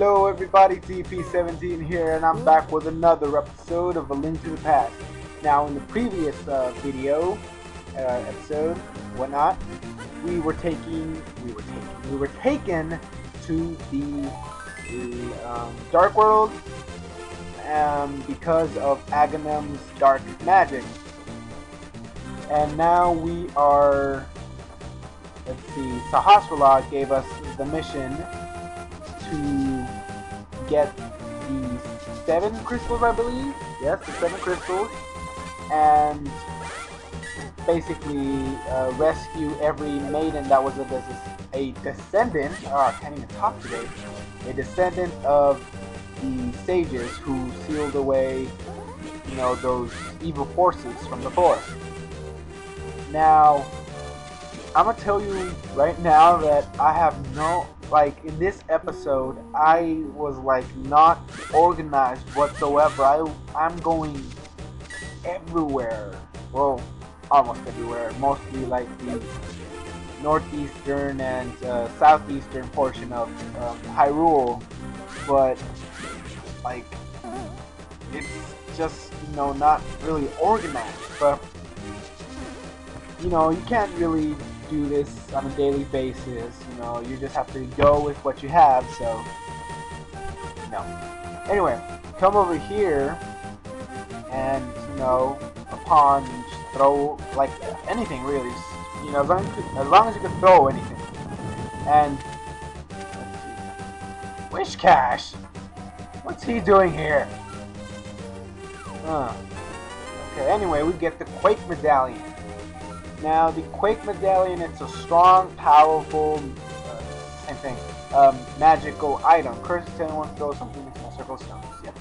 Hello everybody, TP17 here, and I'm back with another episode of A Link to the Past. Now, in the previous episode, whatnot, we were taken to the Dark World because of Aghanim's dark magic. And now we are, let's see, Sahasrarla gave us the mission to get the 7 crystals, I believe. Yes, the 7 crystals. And basically rescue every maiden that was a descendant, I can't even talk today, a descendant of the sages who sealed away, those evil forces from the forest. Now, I'm gonna tell you right now that I have in this episode, I was not organized whatsoever. I'm going everywhere. Well, almost everywhere. Mostly the northeastern and southeastern portion of Hyrule. But it's just not really organized. But you can't really do this on a daily basis. You just have to go with what you have. So anyway, come over here and upon throw anything really, as long as you can throw anything. And let's see, Wish Cash, what's he doing here? Okay, anyway, we get the Quake Medallion. Now, the Quake Medallion, it's a strong, powerful, same thing, magical item. Curses anyone throws something into a circle of stones. Yep.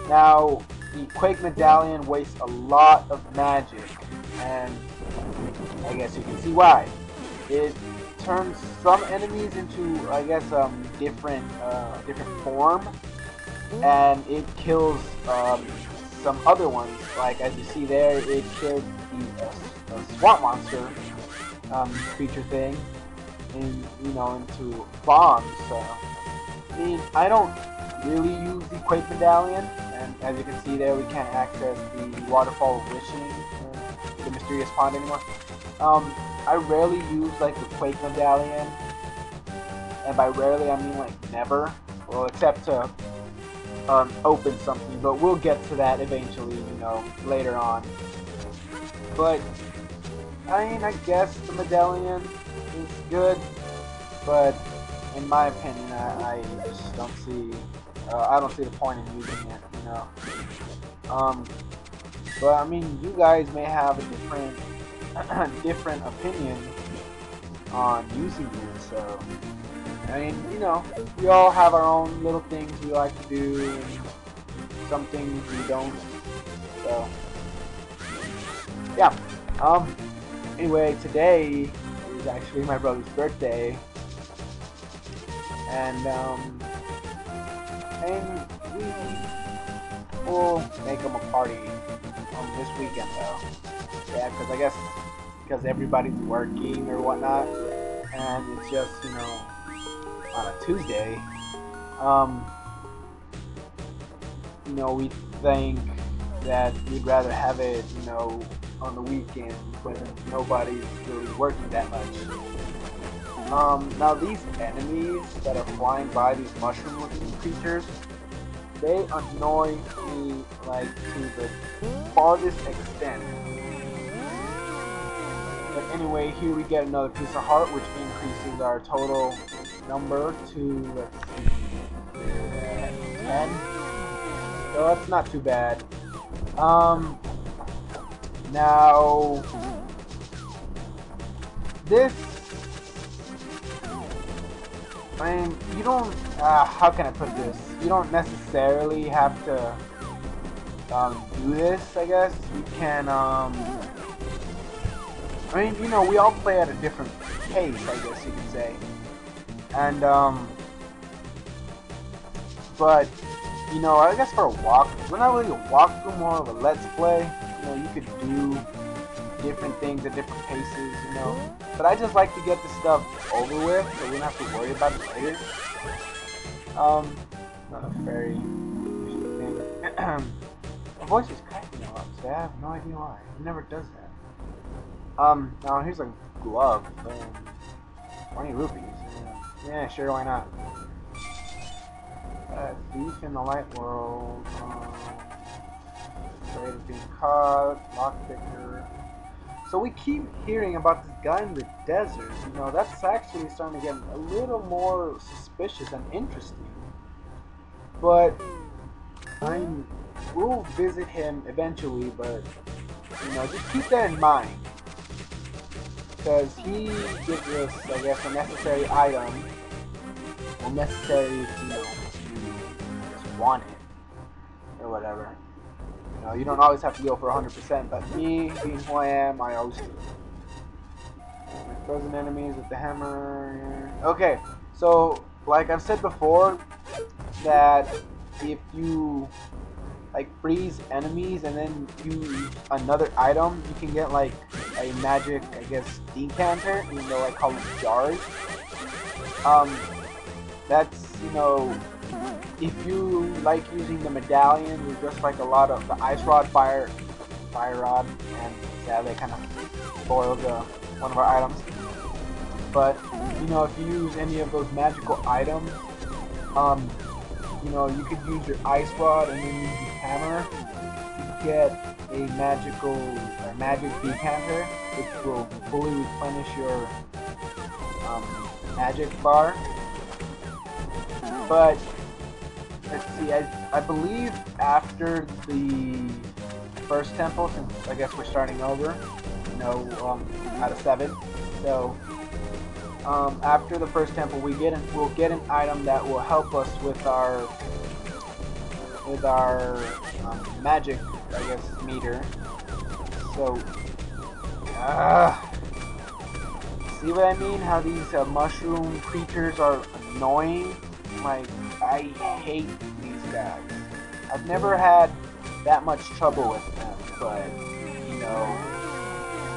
Now, the Quake Medallion wastes a lot of magic, and I guess you can see why. It turns some enemies into, I guess, different form, and it kills some other ones. As you see there, it killed the swamp monster creature thing into bombs. So I mean, I don't really use the Quake Medallion, and as you can see there, we can't access the Waterfall of Wishing, the Mysterious Pond anymore. I rarely use the Quake Medallion, and by rarely I mean never. Well, except to open something, but we'll get to that eventually, later on. But I mean, I guess the medallion is good, but in my opinion, I just don't see, I don't see the point in using it, But I mean, you guys may have a different opinion on using it, so I mean, we all have our own little things we like to do, and some things we don't. So yeah. Anyway, today is actually my brother's birthday, and we will make him a party on this weekend though. Yeah, because I guess because everybody's working or whatnot, and it's just on a Tuesday. We think that we'd rather have it on the weekend when nobody's really working that much. Now these enemies that are flying by, these mushroom looking creatures, they annoy me to the farthest extent. But anyway, here we get another piece of heart, which increases our total number to, let's see, 10. So that's not too bad. Now, this, I mean, you don't, how can I put this? You don't necessarily have to do this, I guess. You can, I mean, we all play at a different pace, I guess you could say. And, but, I guess for a we're not really a walkthrough, more of a let's play. You could do different things at different paces, But I just like to get the stuff over with, so we don't have to worry about it later. Not a very interesting thing. My voice is cracking a lot today. I have no idea why. It never does that. Now here's a glove. 20 rupees. Yeah, sure, why not? Thief in the light world. Afraid of being caught. Lockpicker. So we keep hearing about this guy in the desert. You know, that's actually starting to get a little more suspicious and interesting. But we'll visit him eventually, but you know, just keep that in mind. Because he gives us, I guess, a necessary item. Well, necessary, you know, you just want it. Or whatever. You know, you don't always have to go for 100%, but me, being who I am, I always do. Frozen enemies with the hammer. Okay, so, like I've said before, that if you like freeze enemies and then use another item, you can get like a magic, I guess, decanter, even though I call them jars. That's, you know, if you like using the medallion, you just like a lot of the ice rod, fire rod, and yeah, they kind of spoil one of our items. But you know, if you use any of those magical items, you know, you could use your ice rod and then use the hammer to get a magic decanter, which will fully replenish your magic bar. But let's see, I believe after the first temple, since I guess we're starting over, you know, out of 7. So after the first temple, we'll get an item that will help us with our magic, I guess, meter. So see what I mean? How these mushroom creatures are annoying. Like, I hate these guys. I've never had that much trouble with them, but you know,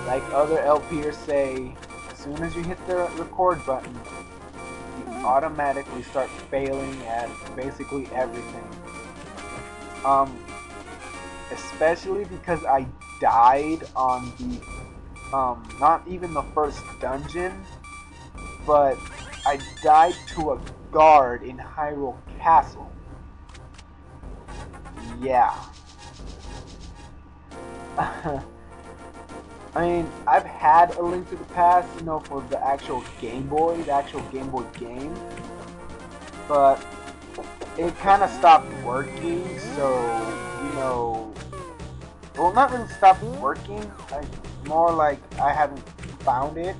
like other LPers say, as soon as you hit the record button, you automatically start failing at basically everything. Especially because I died on the not even the first dungeon, but I died to a guard in Hyrule Castle. Yeah. I mean, I've had A Link to the Past, you know, for the actual Game Boy game, but it kind of stopped working, so, you know, well, not really stopped working, more like I haven't found it.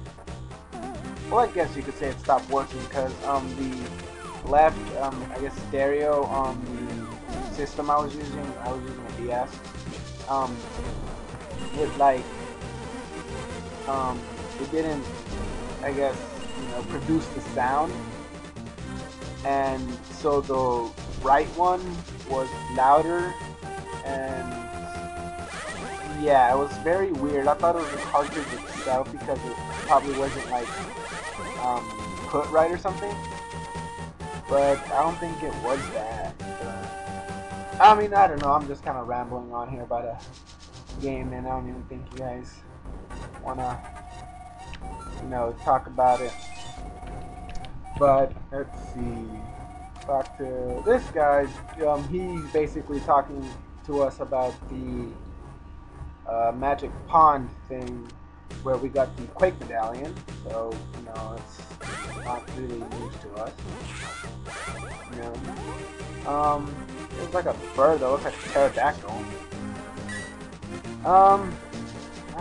Well, I guess you could say it stopped working because the left, I guess, stereo on the system I was using a DS, it like, it didn't, I guess, you know, produce the sound, and so the right one was louder, and yeah, it was very weird. I thought it was the cartridge itself because it probably wasn't like put right or something, but I don't think it was that. I mean, I don't know, I'm just kind of rambling on here about a game, and I don't even think you guys wanna, you know, talk about it. But let's see, talk to this guy. He's basically talking to us about the magic pond thing where we got the Quake medallion, so you know, it's not really news to us. You know, it's like a bird though, it's like a pterodactyl.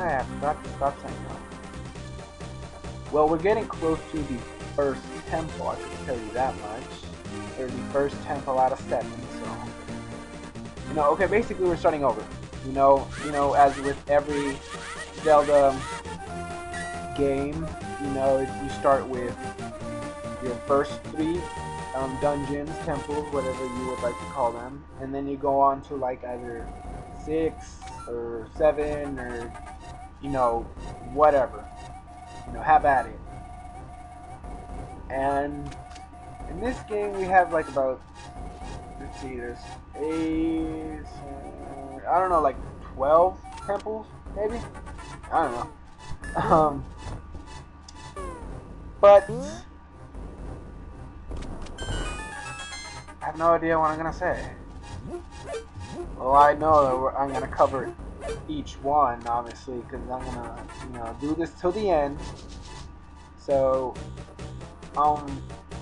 I forgot to stop saying that. Well, we're getting close to the first temple, I can tell you that much. Or the first temple out of 7, so you know, okay, basically we're starting over. You know, as with every Zelda game, you know, you start with your first 3 dungeons, temples, whatever you would like to call them, and then you go on to like either 6 or 7 or, you know, whatever. You know, have at it. And In this game, we have like about, let's see, there's eight, I don't know, like 12 temples, maybe? I don't know. But I have no idea what I'm gonna say. Well, I know that I'm gonna cover each one, obviously, because I'm gonna, do this till the end. So,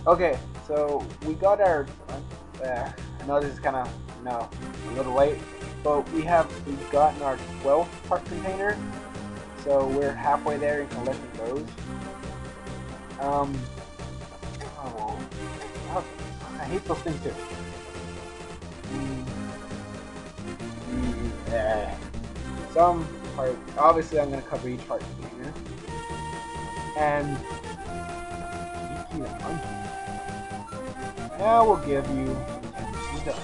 okay, so we got our, I know this is kind of, a little late, but we've gotten our 12th part container, so we're halfway there in collecting those. Oh, I hate those things too. Some part, obviously I'm going to cover each part container. And Kiki the monkey. I will give you done.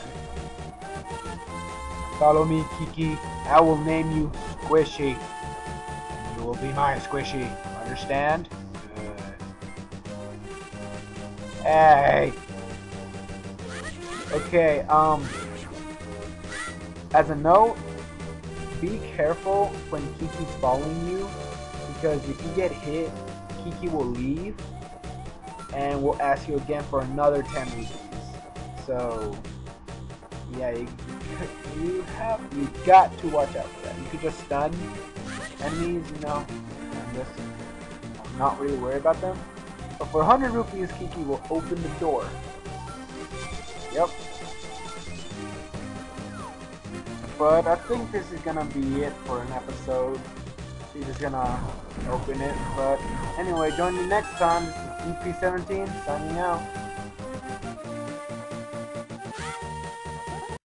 Follow me, Kiki. I will name you Squishy. You will be my Squishy. Understand? Good. Hey. Okay, as a note, be careful when Kiki's following you, because if you get hit, Kiki will leave and will ask you again for another 10 rupees. So yeah, you got to watch out for that. You could just stun enemies, I'm not really worried about them. But for 100 rupees, Kiki will open the door. Yep. But I think this is gonna be it for an episode. She's just gonna open it. But anyway, join me next time. This is EP17 signing out.